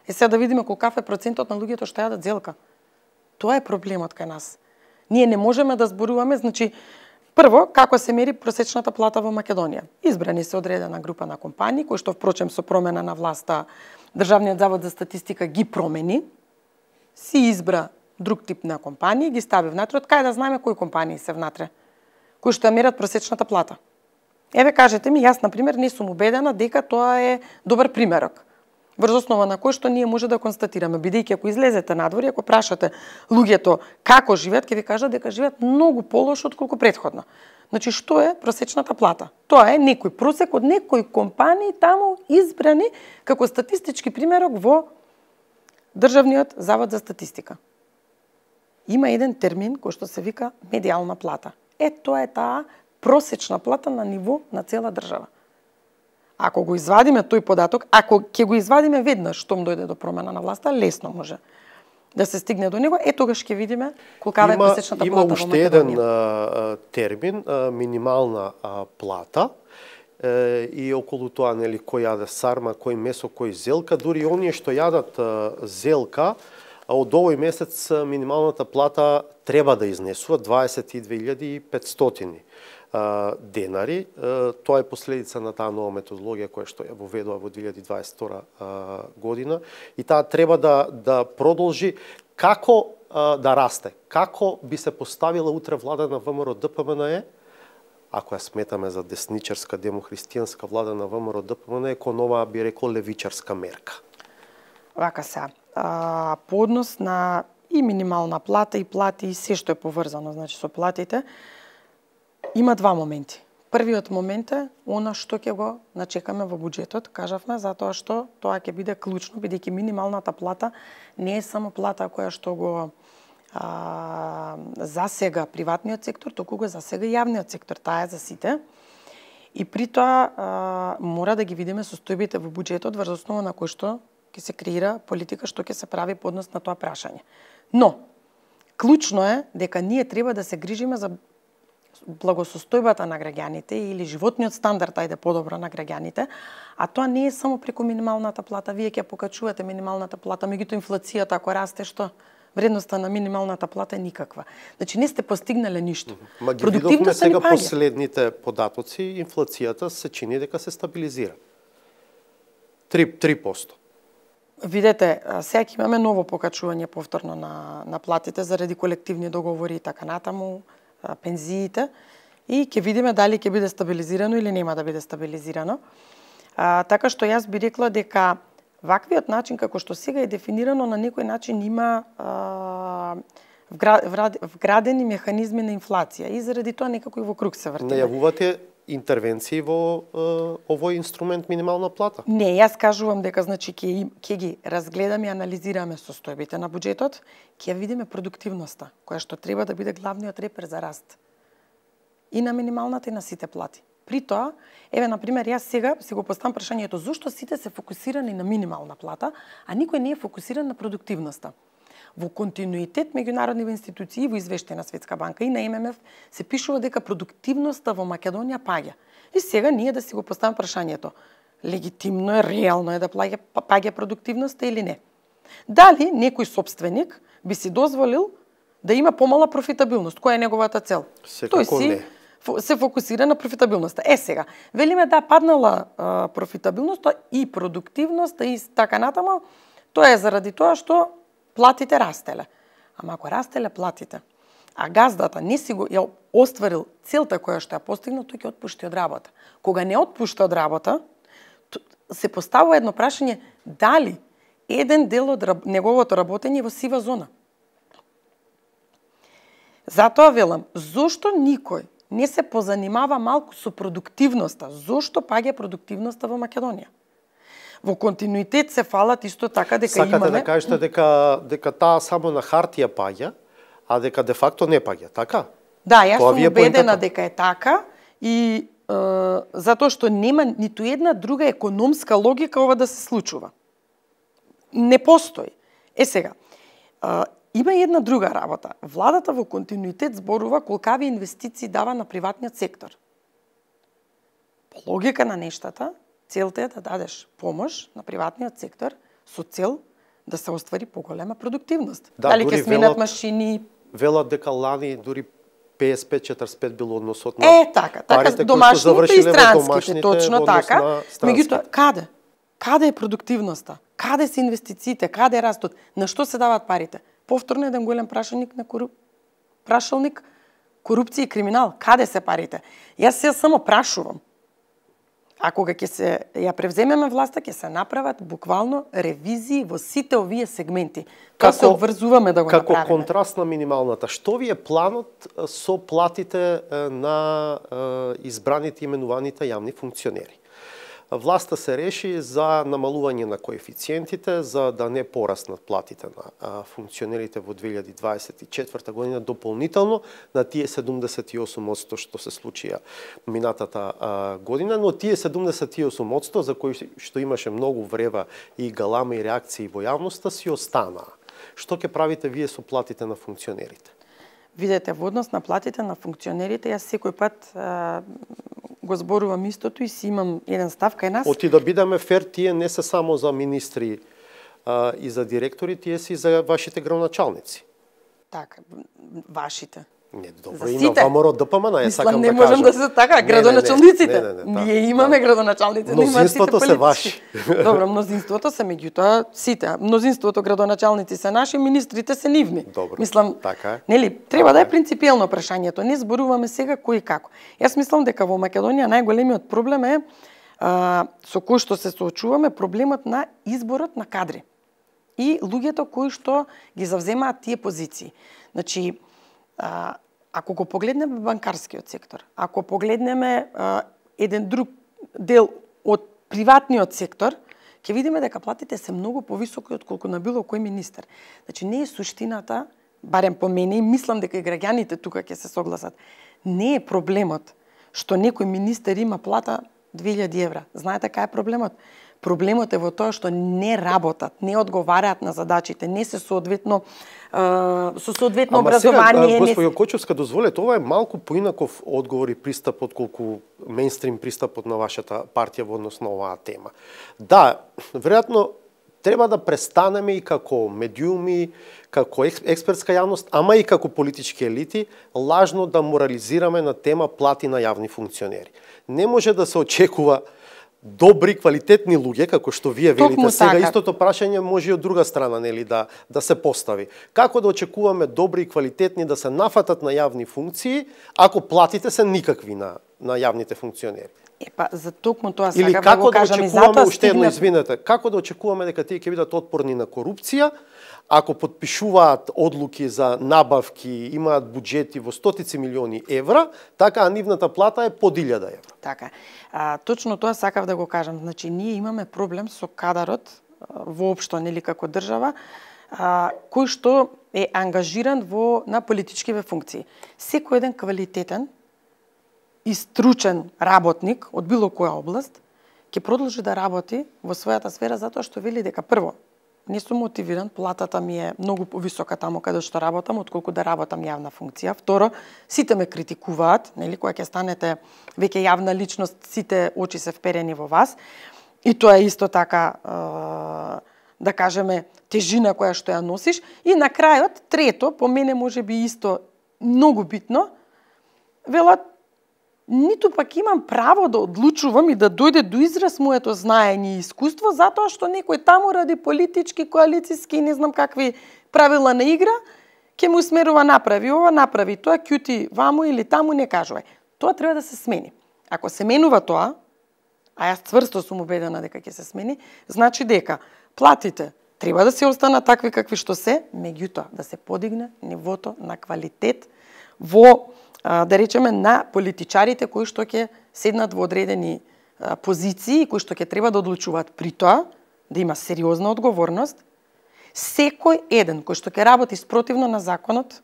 B: Сега да видиме колкав е процентот на луѓето што јадат зелка. Тоа е проблемот кај нас. Ние не можеме да зборуваме, значи, прво, како се мери просечната плата во Македонија. Избрани се одредена група на компании, кои што впрочем со промена на власта Државниот завод за статистика ги промени, си избра друг тип на компании, ги стави внатре, од кај да знаеме кои компании се внатре, кои што ја мерат просечната плата. Еве кажете ми, јас, например, не сум убедена дека тоа е добар примерок, врз основа на кој што ние може да констатираме, бидејќи ако излезете надвор и ако прашате луѓето како живеат, ќе ви кажат дека живеат многу полошо отколку претходно. Значи, што е просечната плата? Тоа е некој просек од некои компании таму избрани како статистички примерок во Државниот завод за статистика. има еден термин кој што се вика медиална плата. Тоа е таа просечна плата на ниво на цела држава. Ако го извадиме тој податок, ако ќе го извадиме веднаш штом дојде до промена на власта, лесно може да се стигне до него, тогаш ќе видиме колкава е просечната плата во Македонија.
A: Има уште еден термин, минимална плата, и околу тоа, нели, кој јаде сарма, кој месо, кој зелка, дури оние што јадат зелка, од овој месец минималната плата треба да изнесува 22.500 денари. Тоа е последица на таа нова методологија која што ја воведува во 2022 година и таа треба да продолжи. Како да расте? Како би се поставила утре влада на ВМРО-ДПМНЕ, ако ја сметаме за десничарска демохристијанска влада на ВМРО-ДПМНЕ, кон оваа би рекол левичарска мерка?
B: Вака се, по однос на и минимална плата и плати и се што е поврзано, значи со платите, има два моменти. Првиот момент е она што ќе го начекаме во буџетот, кажавме, затоа што тоа ќе биде клучно, бидејќи минималната плата не е само плата која што го засега приватниот сектор, туку го засега јавниот сектор, таа е за сите. И при тоа мора да ги видиме состојбите во буџетот врз основа на кој што ќе се креира политика, што ќе се прави по однос на тоа прашање. Но клучно е дека ние треба да се грижиме за благосостојбата на граѓаните или животниот стандард ајде подобро на граѓаните, а тоа не е само преку минималната плата. Вие ќе покачувате минималната плата, меѓутоа инфлацијата ако расте, што вредноста на минималната плата е никаква. Значи не сте постигнале ништо.
A: Ма ги видовме сега последните податоци, инфлацијата се чини дека се стабилизира. 3%.
B: Видете, сега имаме ново покачување повторно на платите заради колективни договори и така натаму, пензиите, и ќе видиме дали ќе биде стабилизирано или нема да биде стабилизирано. Така што јас би рекла дека ваквиот начин како што сега е дефинирано на некој начин има вградени механизми на инфлација и заради тоа некако и во круг се вртиме.
A: Најавувате интервенции во овој инструмент минимална плата?
B: Не, јас кажувам дека значи ќе ги разгледаме и анализираме состојбите на буџетот, ќе видиме продуктивноста, која што треба да биде главниот репер за раст. И на минималната и на сите плати. При тоа, еве на пример, јас сега си го поставам прашањето зошто сите се фокусирани на минимална плата, а никој не е фокусиран на продуктивноста. Во континуитет меѓународни институции и во извештај на Светска банка и на ММФ се пишува дека продуктивноста во Македонија паѓа. И сега ние да си го поставам прашањето, легитимно е, реално е да паѓа продуктивноста или не? Дали некој собственик би си дозволил да има помала профитабилност? Која е неговата цел?
A: Секако
B: Тој си
A: не
B: се фокусира на профитабилноста. Сега, велиме да паднала профитабилноста и продуктивноста и така натаму, тоа е заради тоа што платите растеле. Ама ако растеле платите, а газдата не си го ја остварил целта која што ја постигнал, тој ќе отпушти од работа. Кога не отпушта од работа, се поставува едно прашање дали еден дел од неговото работење во сива зона. Затоа велам, зошто никој не се позанимава малку со продуктивноста? Зошто паѓа продуктивноста во Македонија? Во континуитет се фалат исто така дека
A: Сакате
B: имаме...
A: Сакате да кажете дека таа само на хартија паѓа, а дека де факто не паѓа, така?
B: Да, јас сум убедена дека е така и затоа што нема ниту една друга економска логика ова да се случува. Не постои. Сега, има една друга работа. Владата во континуитет зборува колкави инвестиции дава на приватниот сектор. По логика на нештата, целта е да дадеш помош на приватниот сектор со цел да се оствари поголема продуктивност.
A: Да,
B: дали ќе сменат машини?
A: Велат дека лани дури 55-45 било односот на
B: така, домашните и странските, точно така. Меѓутоа, каде? Каде е продуктивноста? Каде се инвестициите? Каде е растот? На што се дават парите? Повторно еден голем прашалник на прашалник корупција и криминал. Каде се парите? Јас се само прашувам. А кога ќе се ја превземеме власта, ќе се направат буквално ревизии во сите овие сегменти. Тоа се обврзуваме да го направиме.
A: Како контраст на минималната, што ви е планот со платите на избраните именуваните јавни функционери? власта се реши за намалување на коефициентите, за да не пораснат платите на функционерите во 2024 година дополнително на тие 78% што се случија минатата година, но тие 78% за кои што имаше многу врева и галама и реакции во јавноста си останаа. Што ќе правите вие со платите на функционерите?
B: Видете, во однос на платите на функционерите, јас секој пат го зборувам истото и си имам еден став кај нас.
A: Оти да бидеме фер, тие не се само за министри и за директори, тие си за вашите градоначалници.
B: Така, вашите.
A: Не, добро, има ВМРО ДПМН, ја сакам
B: не
A: да
B: можам
A: кажам.
B: да се така, градоначалниците.
A: Не,
B: ние имаме градоначалници, но имаме сите
A: мнозинството се
B: политички.
A: ваши.
B: Добро, мнозинството се меѓутоа сите. Мнозинството градоначалници се наши, министрите се нивни.
A: Добро,
B: мислам,
A: така е.
B: Нели, треба да е принципиелно прашањето. Не зборуваме сега кој и како. Јас мислам дека во Македонија најголемиот проблем е со кој што се соочуваме проблемот на изборот на кадри и луѓето кои што ги завземаат тие позиции. Значи, ако го погледнеме банкарскиот сектор, ако погледнеме еден друг дел од приватниот сектор, ќе видиме дека платите се многу повисоки отколку на било кој министер. Значи, не е суштината, барем по мене, и мислам дека и граѓаните тука ќе се согласат, не е проблемот што некој министер има плата 2000 евра. Знаете кај е проблемот? Проблемот е во тоа што не работат, не одговараат на задачите, не се соодветно со соодветно образование.
A: Госпоѓо Кочовска, дозволете, ова е малку поинаков одговор и пристап отколку мејнстрим пристапот на вашата партија во однос на оваа тема. Да, веројатно треба да престанеме и како медиуми, како експертска јавност, ама и како политички елити, лажно да морализираме на тема плати на јавни функционери. Не може да се очекува добри, квалитетни луѓе, како што вие велите сега,
B: така.
A: Истото прашање може и од друга страна, нели, да се постави. Како да очекуваме добри и квалитетни да се нафатат на јавни функции, ако платите се никакви на јавните функционери?
B: Епа, за токму тоа
A: Или
B: сакам да
A: како
B: го
A: да
B: кажам и
A: очекуваме,
B: затоа
A: уште едно
B: стигнав...
A: извинете, како да очекуваме дека тие ќе бидат отпорни на корупција, ако подпишуваат одлуки за набавки, имаат буџети во стотици милиони евра, така а нивната плата е под 1000 евра.
B: Така. Точно тоа сакав да го кажам. Значи, ние имаме проблем со кадарот воопшто, нели, како држава, кој што е ангажиран на политичкиве функции. Секој еден квалитетен и стручен работник од било која област ќе продолжи да работи во својата сфера затоа што вели дека прво не сум мотивиран, платата ми е многу повисока таму каде што работам отколку да работам јавна функција. Второ, сите ме критикуваат, нели, кога ќе станете веќе јавна личност, сите очи се вперени во вас. И тоа е исто така да кажеме тежина која што ја носиш. И на крајот, трето, по мене можеби исто многу битно, велат ниту пак имам право да одлучувам и да дојде до израз моето знаење и искуство, затоа што некој таму ради политички, коалициски и не знам какви правила на игра, ќе му усмерува направи ова, направи тоа, кјути ваму или таму, не кажувај. Тоа треба да се смени. Ако се менува тоа, а јас цврсто сум убедена дека ќе се смени, значи дека платите треба да се останат такви какви што се, меѓутоа да се подигне нивото на квалитет во да речеме на политичарите кои што ќе седнат во одредени позиции, кои што ќе треба да одлучуваат, при тоа да има сериозна одговорност. Секој еден кој што ќе работи спротивно на законот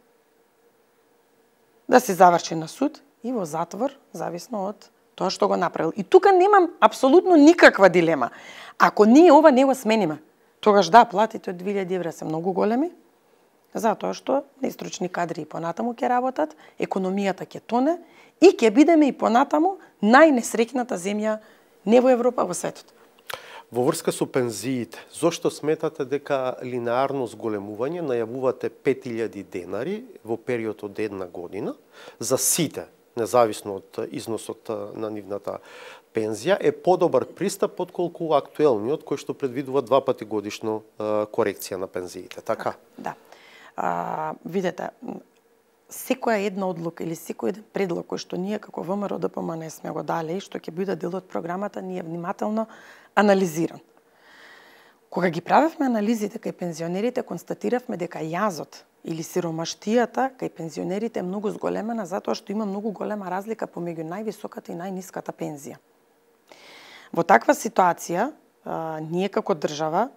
B: да се заврши на суд и во затвор, зависно од тоа што го направил. И тука немам апсолутно никаква дилема. Ако ние ова не го смениме, тогаш да, платите од 2000 евра се многу големи, затоа што нестручни кадри и понатаму ќе работат, економијата ќе тоне и ќе бидеме и понатаму најнесреќната земја не во Европа, во светот.
A: Во врска со пензиите, зошто сметате дека линеарно зголемување најавувате 5000 денари во период од една година за сите, независно од износот на нивната пензија, е подобар пристап отколку актуелниот кој што предвидува 2 пати годишно корекција на пензиите, така?
B: Да. Видете, секоја една одлука или секој еден предлог кој што ние како ВМРО ДПМН сме го дале и што ќе биде дел од програмата, ние внимателно анализиран. Кога ги правевме анализите кај пензионерите, констатиравме дека јазот или сиромаштијата кај пензионерите е многу зголемена затоа што има многу голема разлика помеѓу највисоката и најниската пензија. Во таква ситуација, ние како држава,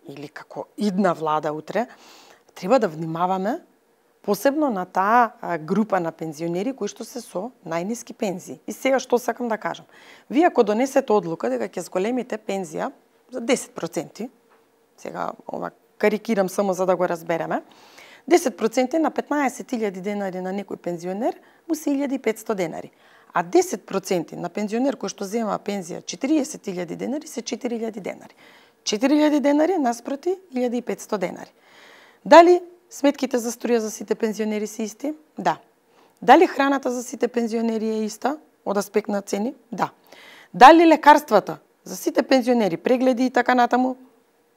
B: или како идна влада утре, треба да внимаваме посебно на таа група на пензионери кои што се со најниски пензии. И сега што сакам да кажам? Вие ако донесете одлука дека ќе зголемите пензија за 10%, сега ова карикирам само за да го разбереме, 10% на 15.000 денари на некој пензионер му се 1.500 денари. А 10% на пензионер кој што зема пензија 40.000 денари се 4.000 денари. 4.000 денари наспроти 1.500 денари. Дали сметките за струја за сите пензионери се исти? Да. Дали храната за сите пензионери е иста од аспект на цени? Да. Дали лекарствата за сите пензионери, прегледи и така натаму,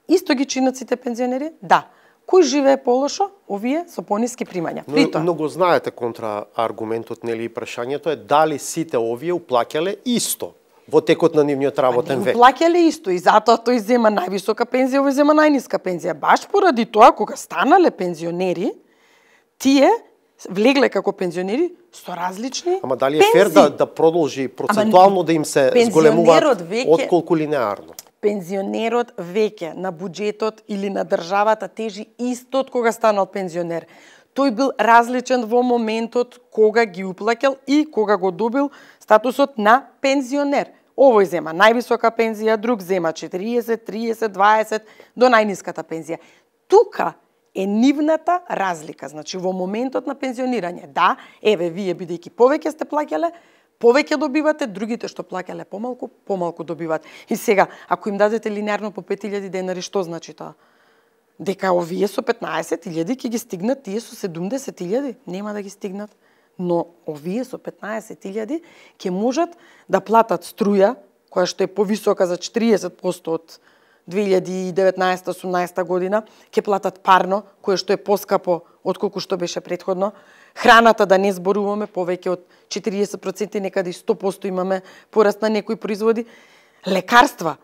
B: исто ги чинат сите пензионери? Да. Кој живее полошо? Овие со пониски примања.
A: Но го знаете контрааргументот, нели, и прашањето е дали сите овие уплаќале исто во текот на нивниот работен век.
B: Уплаќале исто и затоа тој зема највисока пензија, овој зема најниска пензија. Баш поради тоа, кога станале пензионери, тие влегле како пензионери со различни
A: Ама дали е фер да продолжи процентуално да им се зголемуваат отколку линеарно?
B: Пензионерот веќе на буџетот или на државата тежи исто од кога станал пензионер. Тој бил различен во моментот кога ги уплаќал и кога го добил статусот на пензионер. Овој зема највисока пензија, друг зема 40, 30, 20 до најниската пензија. Тука е нивната разлика. Значи во моментот на пензионирање, да, еве вие бидејќи повеќе сте плаќале, повеќе добивате, другите што плаќале помалку, помалку добиват. И сега, ако им дадете линеарно по 5.000 денари, што значи тоа? Дека овие со 15.000 ќе ги стигнат, тие со 70.000 нема да ги стигнат. Но овие со 15.000 ќе можат да платат струја, која што е повисока за 40% од 2019-18 година, ќе платат парно, кое што е поскапо отколку што беше претходно. Храната, да не зборуваме, повеќе од 40%, некаде и 100% имаме пораст на некои производи. Лекарства.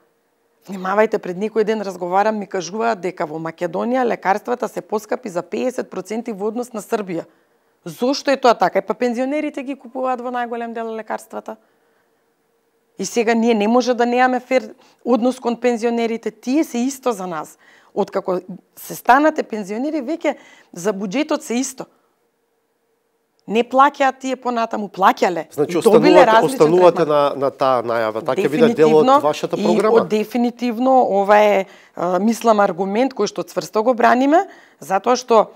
B: Внимавајте, пред некој ден разговарам, ми кажуваат дека во Македонија лекарствата се поскапи за 50% во однос на Србија. Зошто е тоа така? Па пензионерите ги купуваат во најголем дел лекарствата. И сега ние не може да немаме фер однос кон пензионерите. Тие се исто за нас. Откако се станате пензионери, веќе за буџетот се исто. Не плаќаат тие понатаму, плаќале.
A: Значи останувате на таа најава, така ќе биде дел од вашата програма?
B: Дефинитивно, ова е, мислам, аргумент кој што цврсто го браниме, затоа што,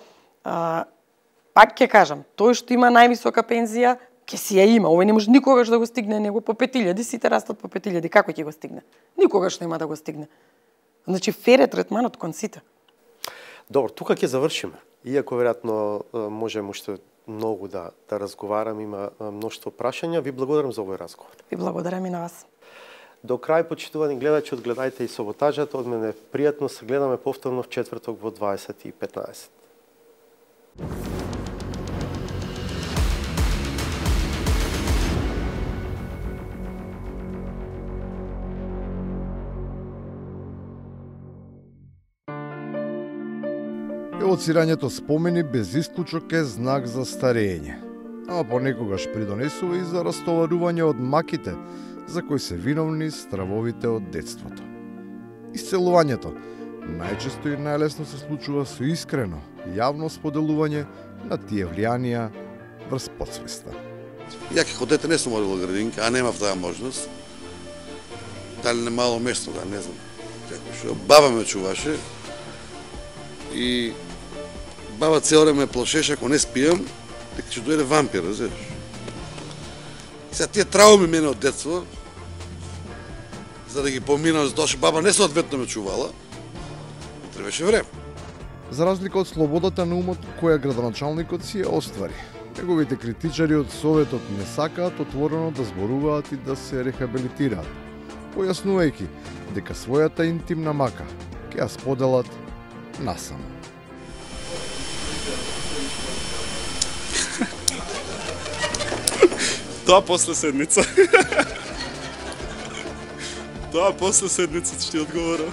B: пак ќе кажам, тој што има највисока пензија, ќе си ја има. Овој не може никогаш да го стигне него по 5.000, сите растат по 5.000. Како ќе го стигне? Никогаш нема да го стигне. Значи, фер е третманот кон сите.
A: Добро, тука ќе завршиме. Иако веројатно можеме уште многу да разговарам, има мноштво прашања. Ви благодарам за овој разговор.
B: Ви благодарам и на вас.
A: До крај, почитувани гледачи, одгледајте и Саботажата. Од мене пријатно, се гледаме повторно в четврток во 20:15.
C: Евоцирањето спомени без исклучок е знак за старење, ама понекогаш придонесува и за растоварување од маките за кои се виновни стравовите од детството. Исцелувањето најчесто и најлесно се случува со искрено, јавно споделување на тие влијанија врз подсвеста.
D: Ја како дете не сум одел во градинка, а немав таа можност. Дали не мало место, да не знам. Што баба ме чуваше и баба цел време ме плашеше ако не спијам, дека ќе дојде вампир, знаеш. И сега тие трауми мене од детство, за да ги поминам, затоа што баба не соодветно ме чувала, требаше време.
C: За разлика од слободата на умот која градоначалникот си ја оствари, неговите критичари од Советот не сакаат отворено да зборуваат и да се рехабилитираат, појаснувајќи дека својата интимна мака ќе ја споделат насамо.
E: Тоа после седница. Тоа после седница ќе ти одговорам.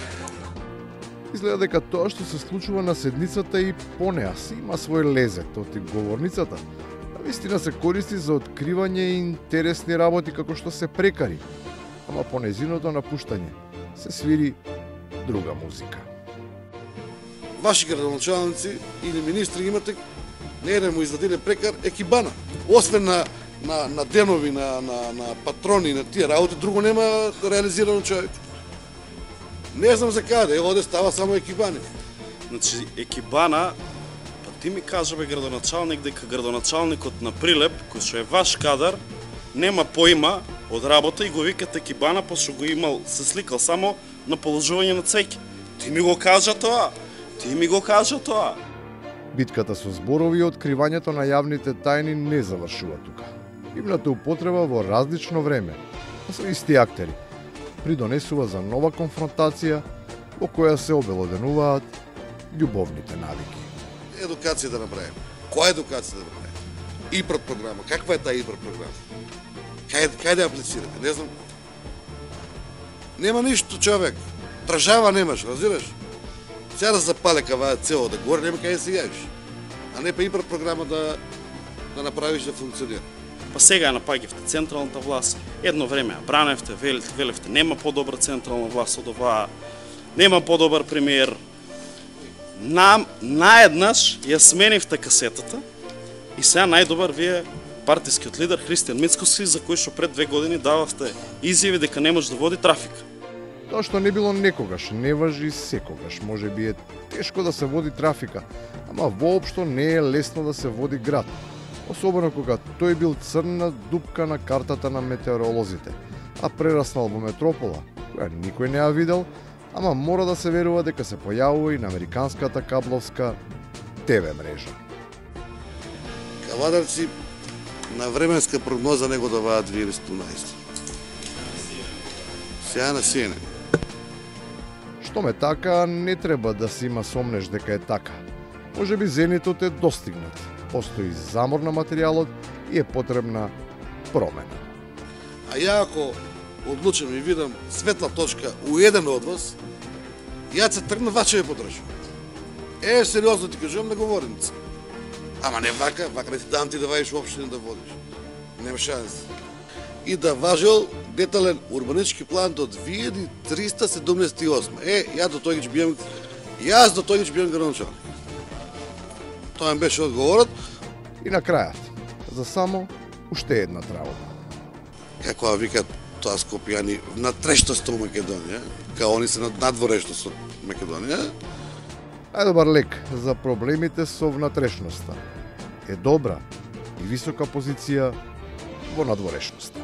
C: Изгледа дека тоа што се случува на седницата и понеа си има свој лезет, оти говорницата, а вистина се користи за откривање интересни работи како што се прекари, ама по незиното напуштање се свири друга музика.
D: Ваши градоначалници или министри имате не еден му издаделен прекар екибана. Освен на денови, на патрони, на тие работи, друго нема реализирано човек. Не знам за каде, оде става само екибани.
E: Значи, екибана, па ти ми кажа бе градоначалник, дека градоначалникот на Прилеп, кој што е ваш кадар, нема поима од работа и го викат екибана, пошто го имал, се сликал само на положување на цеќи. Ти ми го кажа тоа. Ти ми го кажа тоа.
C: Битката со зборови и откривањето на јавните тајни не завршува тука. Имната употреба во различно време, а со исти актери, придонесува за нова конфронтација во која се обелоденуваат љубовните навики.
D: Едукација да направим. Која едукација да направим? ИПР програма. Каква е таа ИПР програма? Кај да аплицираме? Не знам. Нема ништо, човек. Држава немаш, разбираш? Сега да запале кава цело да горе, нема кај да се јавиш. А не па ИПР програма да направиш да функционира.
E: Па сега ја напаѓавте централната власт. Едно време ја браневте, велевте, нема подобра централна власт од оваа, нема подобар премиер. Наеднаш ја сменивте касетата и сега најдобар вие партискиот лидер Христијан Мицкоски, за кој што пред 2 години дававте изјави дека не може да води трафик.
C: Тоа што не било некогаш, не важи секогаш. Може би е тешко да се води трафика, ама воопшто не е лесно да се води град. Особено кога тој бил црна дупка на картата на метеоролозите, а прераснал во метропола, која никој не ја видел, ама мора да се верува дека се појавува и на американската кабловска ТВ мрежа.
D: Кавадарци на временска прогноза не го даваат 2017. Сега на CNN.
C: Што ме така, не треба да се има сомнеш дека е така. Може би зенитот е достигнат. Постои замор на материјалот и е потребна промена.
D: А ја ако одлучам и видам светла точка у еден од вас, ја се тргна ваче ја подржам. Сериозно ти кажувам на говорница. Ама не вака не ти дам ти да вадиш општина да водиш. Нема шанс. И да важел детален урбанички план до 2378. Јас до тој ќе бијам градоначалник. Тоа ми беше одговорот.
C: И на крајот, за само уште една траuma.
D: Како викат тоа скопјани, натрешност у Македонија, као они се надворешност од Македонија.
C: Најдобар лек за проблемите со внатрешноста е добра и висока позиција во надворешноста.